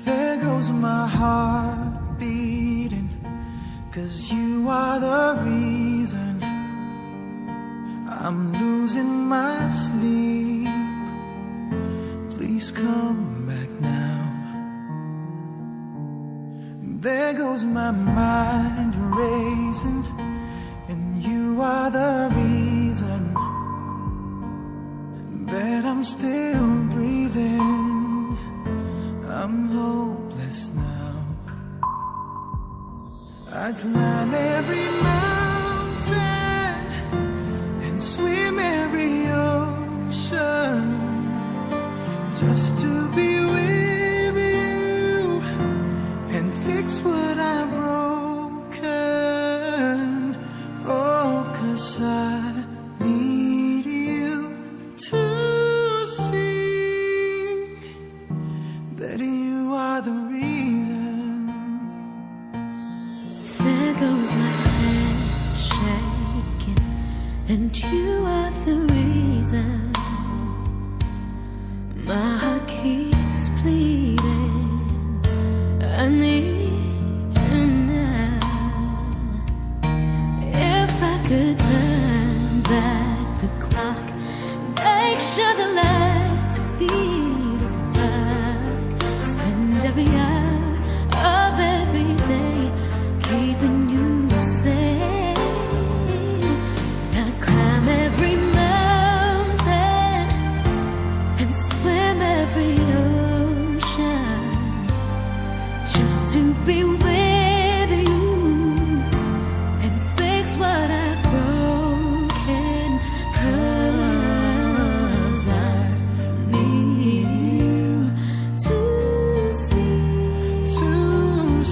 There goes my heart beating, 'cause you are the reason I'm losing my sleep. Please come back now. There goes my mind racing, and you are the reason that I'm still breathing. I'm hopeless now. I'd climb every mountain and swim every ocean just to be with you and fix what I've broken. Oh, 'cause I need you to see that you are the reason. There goes my head shaking, and you are the reason. My heart keeps bleeding. I need you now. If I could turn back the clock, make sure the lights feed the dark, spend every hour of every day keeping you safe. I'd climb every mountain and swim every ocean just to be with you and fix what I've broken. 'Cause I need you to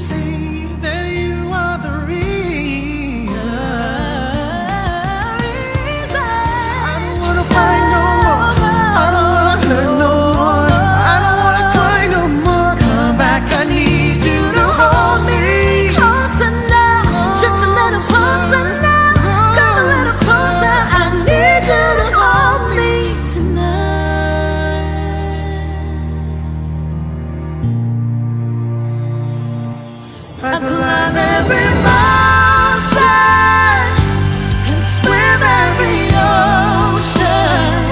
see that you are the reason. I don't wanna fight no more. I don't wanna hurt no more. I don't wanna cry no more. Come back, I need you to hold me. Closer now, just a little closer now. Come a little closer, I need you to hold me tonight. I climb every mountain and swim every ocean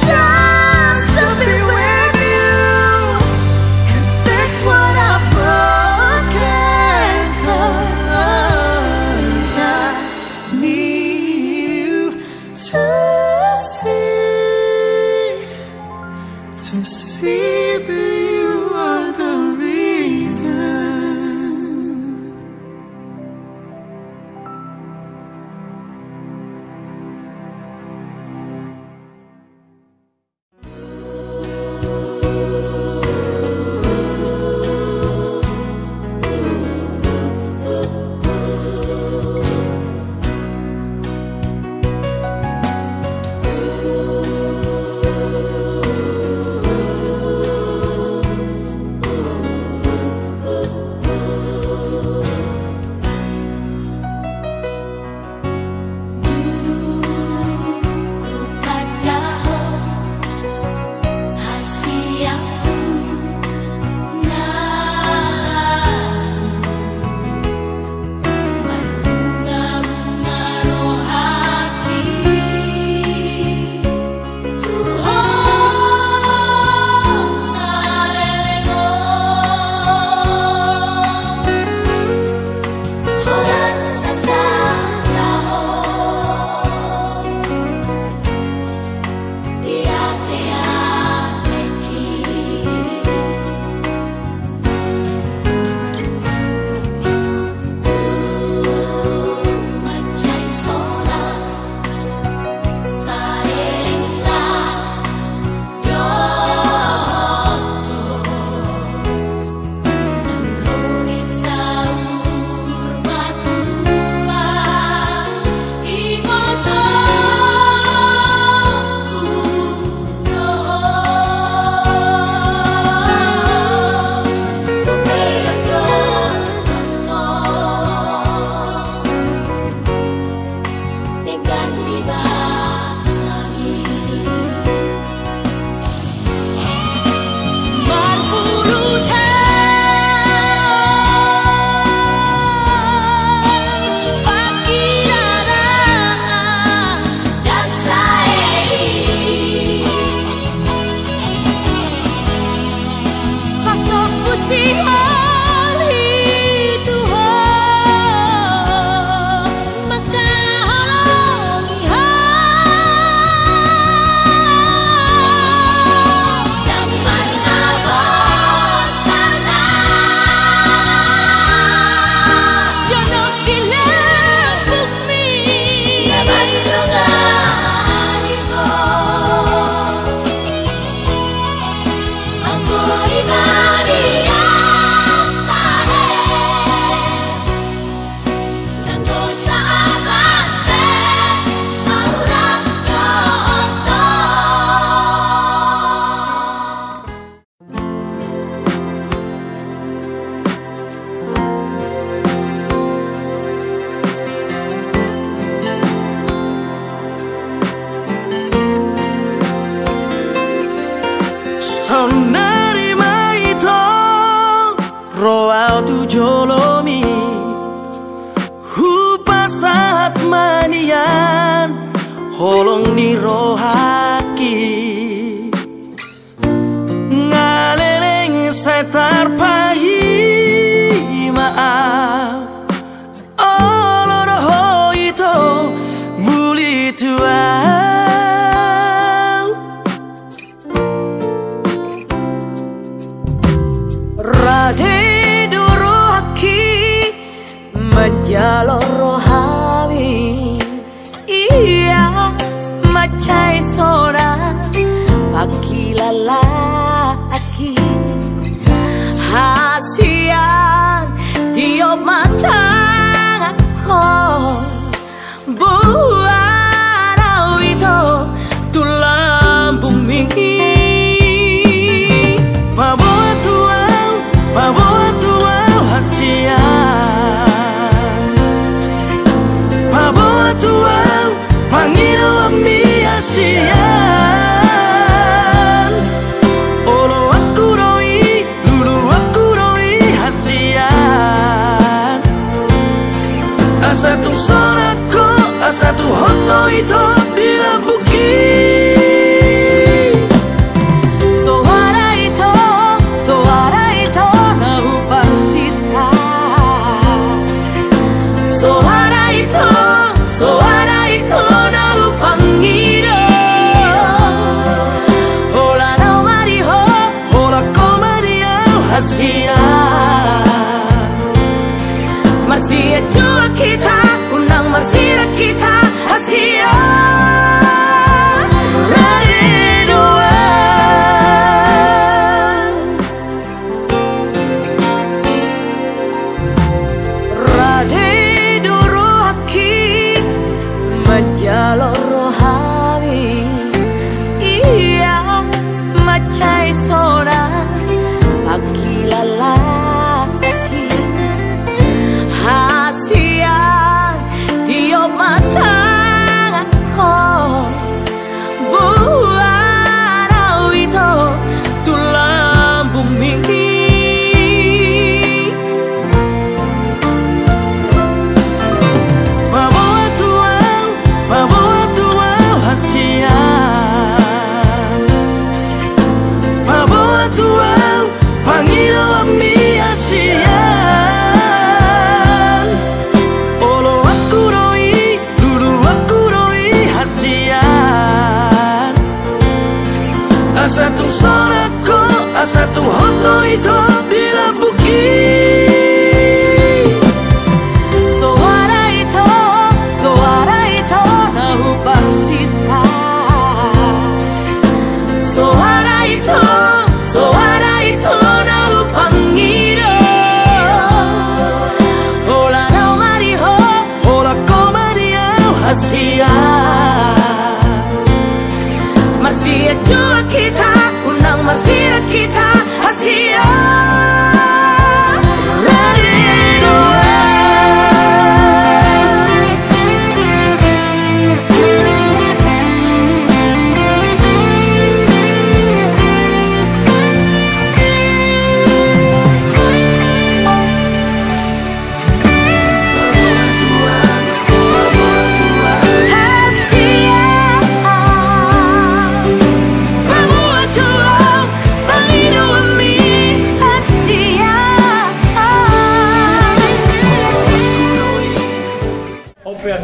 just to be with you and fix what I've broken. 'Cause I need you to see that you are the reason. roau tu jolomi hupasat manian holong ni rohaki ngaleleng setar pagi maaf oloroh itu muli tuang Rade durohaki menjalor rohami iya macai sora pagi lalaki hasian tiop matang aku buarau itu tulang bumi Paboa tuau hasian Paboa tuau panggil ami hasian Olo aku roi, lulu aku roi hasian Asatu sorako, asatu hoto itu dilambuki Marsia jua kita, unang marsira kita, hasia Rade doa Rade durohaki menjalor rohami iya macai sora pagi lalaki hasian tiop matang aku buarau itu tulang bumi Paboa tuau hasian Paboa tuau panggil ami hasian Olo aku roi, lulu aku roi hasian Asatu sorako, asatu hoto itu dilambuki Suara itu nahupang sita Suara itu nahupang ira Hola no mariho Hola komadiau hasian Marsia jua kita, unang marsira kita, hasia Rade doa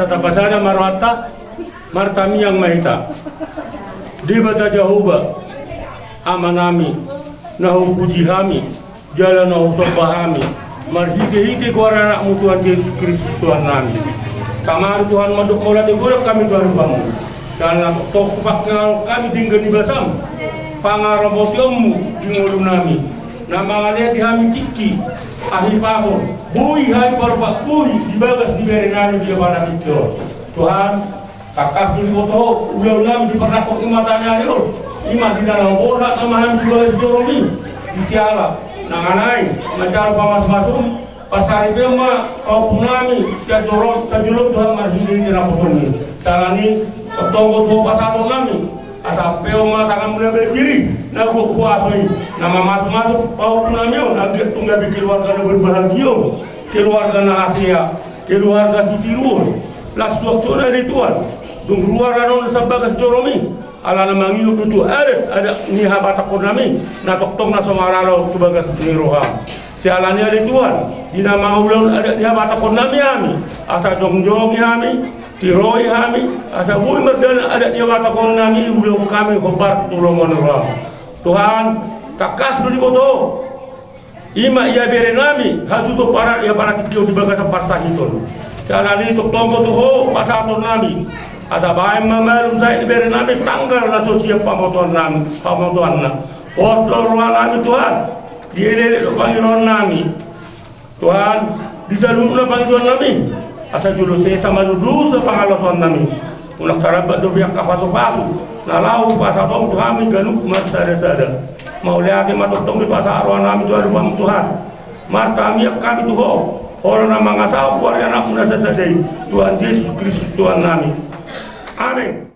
Tapasana marwata martami yang mahita di bata jahuba amanami nahu pujihami jalan nahu sobahami marhite-hite kuara anak mutuan Yesus Kristus Tuhan nami kamar Tuhan maduk maulat gorok kami Tuhan kamu dan tok pakal kami tinggal di basam pangaromotiommu di ngolum nami nama ngalia dihami tiki ahli pahon bui hai parpak bui dibagas di berenami di mana itu Tuhan kakak dulu foto ulang nami di pernakok imatanya itu imah di dalam bola namahan dibagas joromi di siala nanganai macar pamas masum pasar itu mah kau punami siap jorok tajuluk Tuhan masih di rapotoni salani tonggo tuh pasar nami ata peo matakan mula berdiri na kuasoi nama masuk-masuk pau punamio na tunggal keluarga na berbahagia keluarga na Asia keluarga Sitirun las suaksona ritual dung luar anon sabagas joromi ala na mangiu tutu ada ni habata konami na toktong na somaralo sebagas niroha si ala ni ritual dina maulon ada ni habata konami ami asa jongjong ami tiroi kami, asa bui merdana ada dia watakon nami ulang kami khobar tulungan Allah. Tuhan takas dulu koto, ima ia beri nami hajuto para ia para tikio di bagas parsa hiton. Jangan ini tok tongko tuho pasaton nami. Asa baim mamalum saya beri nami tanggal na sosial pamotuan nami, pamotuan na. Postor nami Tuhan, dia lele panggilan nami. Tuhan disalumna panggilan nami. Asa julu saya sama dulu sepangalosan nami unak tarabat do biak kapaso-paso nalau pasatong Tuhan ganuk masada-sada mau lihat matotong di pasar arwah nami Tuhan rumah Tuhan marta miak kami tuho orang nama ngasau keluarga anak munasa sadai Tuhan Yesus Kristus Tuhan nami amin.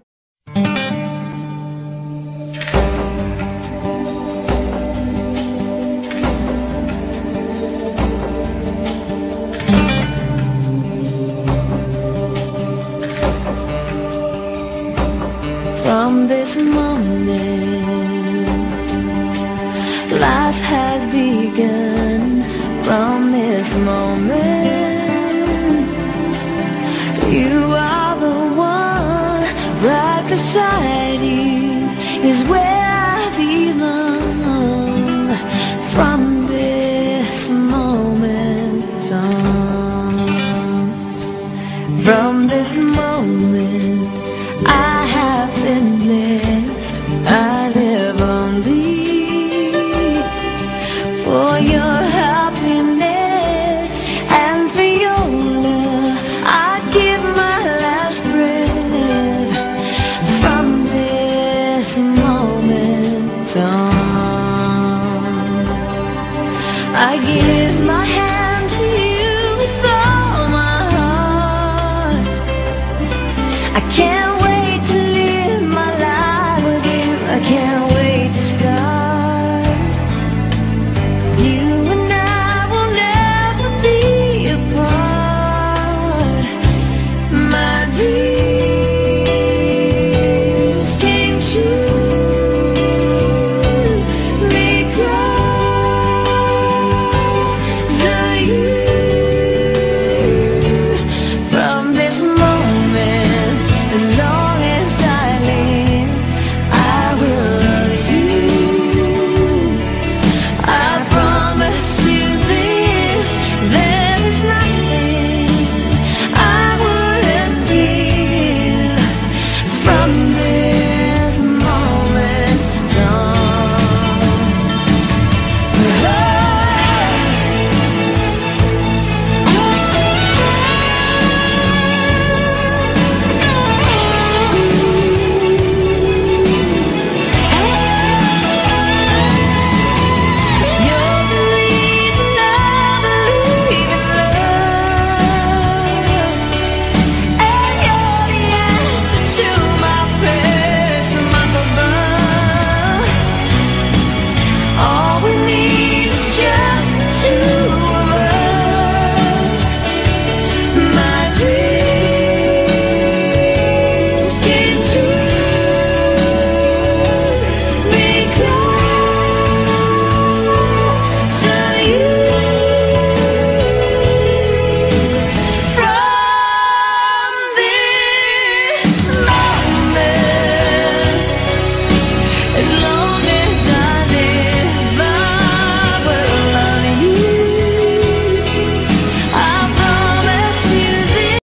From this moment, life has begun. From this moment, you are the one. Right beside you is where I belong. From this moment on, from this moment, I have been blessed. I live only for your happiness and for your love. I give my last breath. From this moment on, I give my hand to you with all my heart. I can't